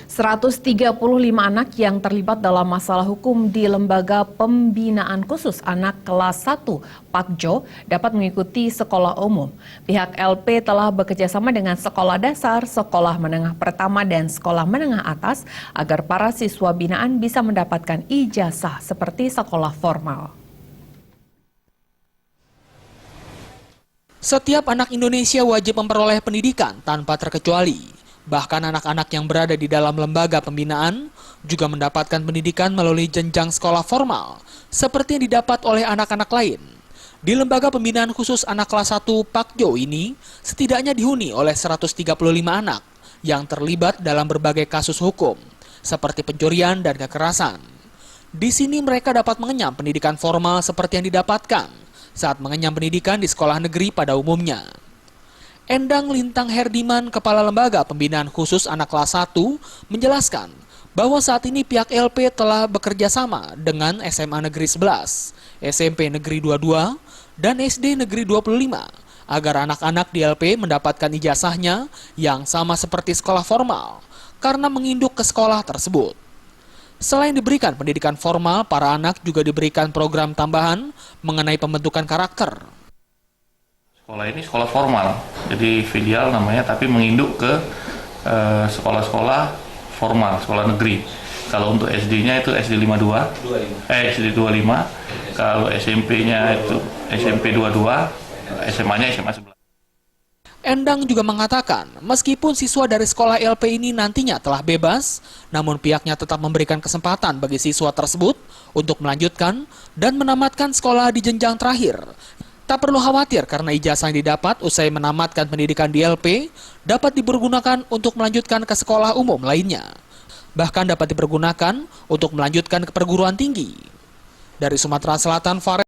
135 anak yang terlibat dalam masalah hukum di Lembaga Pembinaan Khusus Anak Kelas 1 Pakjo dapat mengikuti sekolah umum. Pihak LP telah bekerjasama dengan sekolah dasar, sekolah menengah pertama, dan sekolah menengah atas agar para siswa binaan bisa mendapatkan ijazah seperti sekolah formal. Setiap anak Indonesia wajib memperoleh pendidikan tanpa terkecuali. Bahkan anak-anak yang berada di dalam lembaga pembinaan juga mendapatkan pendidikan melalui jenjang sekolah formal, seperti yang didapat oleh anak-anak lain. Di Lembaga Pembinaan Khusus Anak Kelas 1 Pakjo ini, setidaknya dihuni oleh 135 anak yang terlibat dalam berbagai kasus hukum, seperti pencurian dan kekerasan. Di sini mereka dapat mengenyam pendidikan formal seperti yang didapatkan saat mengenyam pendidikan di sekolah negeri pada umumnya. Endang Lintang Herdiman, Kepala Lembaga Pembinaan Khusus Anak Kelas 1, menjelaskan bahwa saat ini pihak LP telah bekerja sama dengan SMA Negeri 11, SMP Negeri 22, dan SD Negeri 25 agar anak-anak di LP mendapatkan ijazahnya yang sama seperti sekolah formal karena menginduk ke sekolah tersebut. Selain diberikan pendidikan formal, para anak juga diberikan program tambahan mengenai pembentukan karakter. Sekolah ini sekolah formal, jadi filial namanya, tapi menginduk ke sekolah-sekolah formal, sekolah negeri. Kalau untuk SD-nya itu SD 52, SD 25, kalau SMP-nya itu SMP 22, SMA-nya SMA 11. Endang juga mengatakan, meskipun siswa dari sekolah LP ini nantinya telah bebas, namun pihaknya tetap memberikan kesempatan bagi siswa tersebut untuk melanjutkan dan menamatkan sekolah di jenjang terakhir. Tak perlu khawatir karena ijazah yang didapat usai menamatkan pendidikan di LP dapat dipergunakan untuk melanjutkan ke sekolah umum lainnya. Bahkan dapat dipergunakan untuk melanjutkan ke perguruan tinggi. Dari Sumatera Selatan, Farid